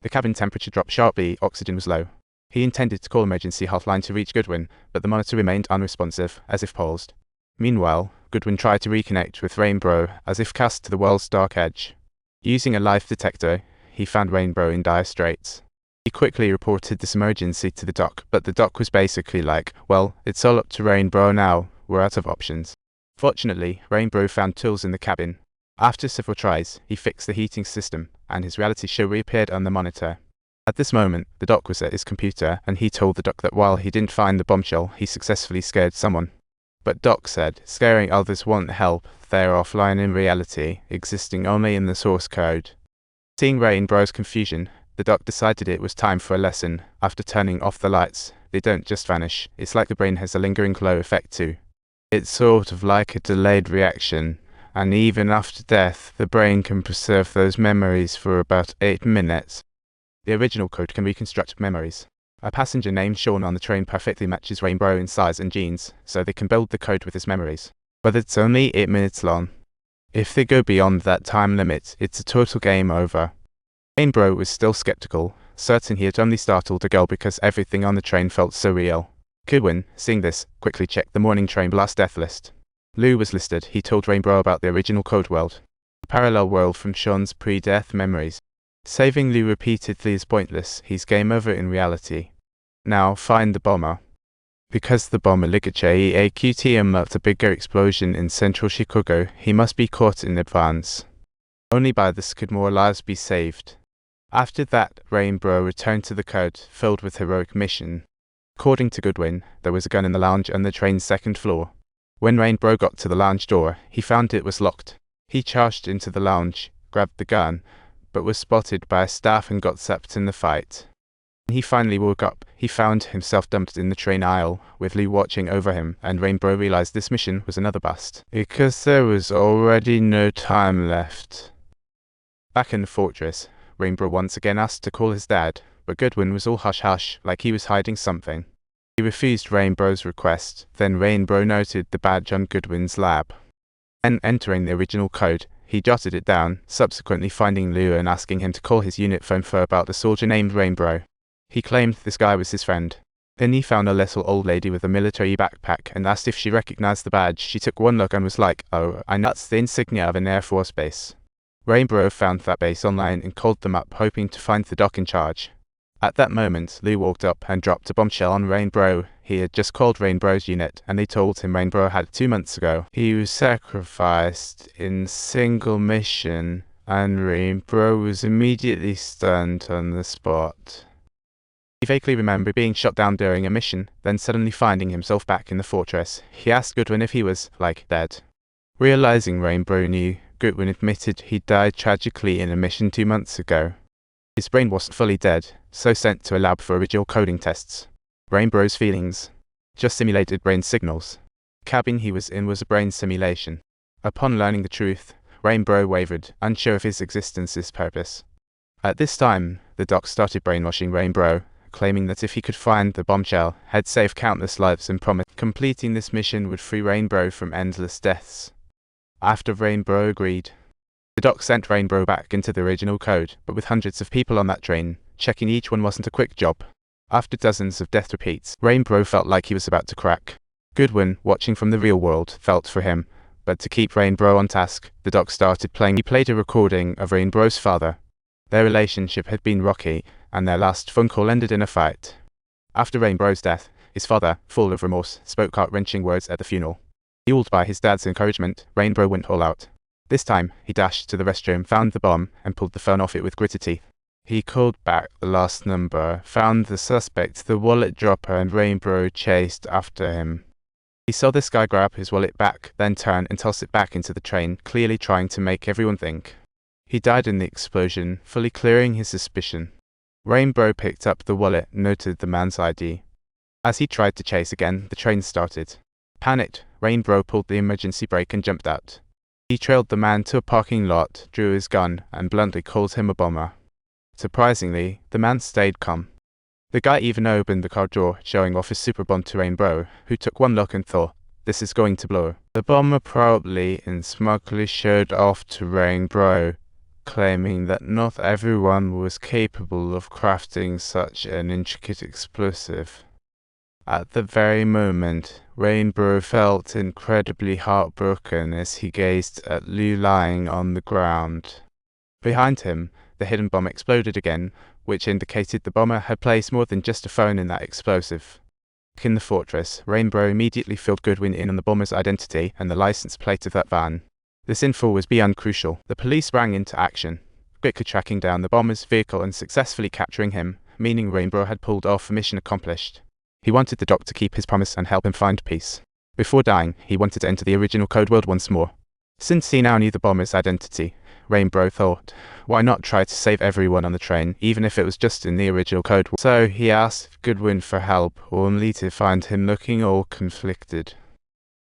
The cabin temperature dropped sharply, oxygen was low. He intended to call emergency hotline to reach Goodwin, but the monitor remained unresponsive, as if paused. Meanwhile, Goodwin tried to reconnect with Rainbow, as if cast to the world's dark edge. Using a life detector, he found Rainbow in dire straits. He quickly reported this emergency to the doc, but the doc was basically like, well, it's all up to Rainbow now, we're out of options. Fortunately, Rainbow found tools in the cabin. After several tries, he fixed the heating system, and his reality show reappeared on the monitor. At this moment, the doc was at his computer, and he told the doc that while he didn't find the bombshell, he successfully scared someone. But Doc said, scaring others won't help, they're offline in reality, existing only in the source code. Seeing Rainbow's confusion, the doc decided it was time for a lesson. After turning off the lights, they don't just vanish, it's like the brain has a lingering glow effect too. It's sort of like a delayed reaction, and even after death, the brain can preserve those memories for about 8 minutes. The original code can reconstruct memories. A passenger named Sean on the train perfectly matches Rainbow in size and genes, so they can build the code with his memories. But it's only 8 minutes long. If they go beyond that time limit, it's a total game over. Rainbow was still skeptical, certain he had only startled a girl because everything on the train felt so real. Goodwin, seeing this, quickly checked the morning train blast death list. Lou was listed. He told Rainbow about the original code world, a parallel world from Sean's pre-death memories. Saving Lou repeatedly is pointless, he's game over in reality. Now, find the bomber. Because the bomber Ligache AQT unlocked a bigger explosion in central Chicago, he must be caught in advance. Only by this could more lives be saved. After that, Rainbow returned to the code, filled with heroic mission. According to Goodwin, there was a gun in the lounge on the train's second floor. When Rainbow got to the lounge door, he found it was locked. He charged into the lounge, grabbed the gun, but was spotted by a staff and got zapped in the fight. When he finally woke up, he found himself dumped in the train aisle, with Lee watching over him, and Rainbow realized this mission was another bust, because there was already no time left. Back in the fortress, Rainbow once again asked to call his dad, but Goodwin was all hush-hush, like he was hiding something. He refused Rainbow's request. Then Rainbow noted the badge on Goodwin's lab. And entering the original code, he jotted it down, subsequently finding Lou and asking him to call his unit phone for about a soldier named Rainbow. He claimed this guy was his friend. Then he found a little old lady with a military backpack and asked if she recognized the badge. She took one look and was like, oh, I know that's the insignia of an Air Force base. Rainbow found that base online and called them up, hoping to find the doc in charge. At that moment, Lou walked up and dropped a bombshell on Rainbow. He had just called Rainbow's unit, and they told him Rainbow had 2 months ago. He was sacrificed in single mission, and Rainbow was immediately stunned on the spot. He vaguely remembered being shot down during a mission, then suddenly finding himself back in the fortress. He asked Goodwin if he was, dead. Realizing Rainbow knew, Goodwin admitted he died tragically in a mission 2 months ago. His brain wasn't fully dead, so sent to a lab for original coding tests. Rainbow's feelings just simulated brain signals. The cabin he was in was a brain simulation. Upon learning the truth, Rainbow wavered, unsure of his existence's purpose. At this time, the doc started brainwashing Rainbow, claiming that if he could find the bombshell, had saved countless lives and promised completing this mission would free Rainbow from endless deaths. After Rainbow agreed, the doc sent Rainbow back into the original code, but with hundreds of people on that train, checking each one wasn't a quick job. After dozens of death repeats, Rainbow felt like he was about to crack. Goodwin, watching from the real world, felt for him, but to keep Rainbow on task, the doc started playing. He played a recording of Rainbow's father. Their relationship had been rocky, and their last phone call ended in a fight. After Rainbow's death, his father, full of remorse, spoke heart-wrenching words at the funeral. Fueled by his dad's encouragement, Rainbow went all out. This time, he dashed to the restroom, found the bomb, and pulled the phone off it with gritted teeth. He called back the last number, found the suspect, the wallet dropper, and Rainbow chased after him. He saw this guy grab his wallet back, then turn and toss it back into the train, clearly trying to make everyone think. He died in the explosion, fully clearing his suspicion. Rainbow picked up the wallet, noted the man's ID. As he tried to chase again, the train started. Panicked, Rainbow pulled the emergency brake and jumped out. He trailed the man to a parking lot, drew his gun, and bluntly called him a bomber. Surprisingly, the man stayed calm. The guy even opened the car door, showing off his super bond to Rainbow, who took one look and thought, this is going to blow. The bomber proudly and smugly showed off to Rainbow, claiming that not everyone was capable of crafting such an intricate explosive. At the very moment, Rainbow felt incredibly heartbroken as he gazed at Lou lying on the ground. Behind him, the hidden bomb exploded again, which indicated the bomber had placed more than just a phone in that explosive. In the fortress, Rainbow immediately filled Goodwin in on the bomber's identity and the license plate of that van. This info was beyond crucial. The police sprang into action, quickly tracking down the bomber's vehicle and successfully capturing him, meaning Rainbow had pulled off a mission accomplished. He wanted the Doc to keep his promise and help him find peace. Before dying, he wanted to enter the original code world once more. Since he now knew the bomber's identity, Rainbow thought, why not try to save everyone on the train, even if it was just in the original code world? So he asked Goodwin for help, only to find him looking all conflicted.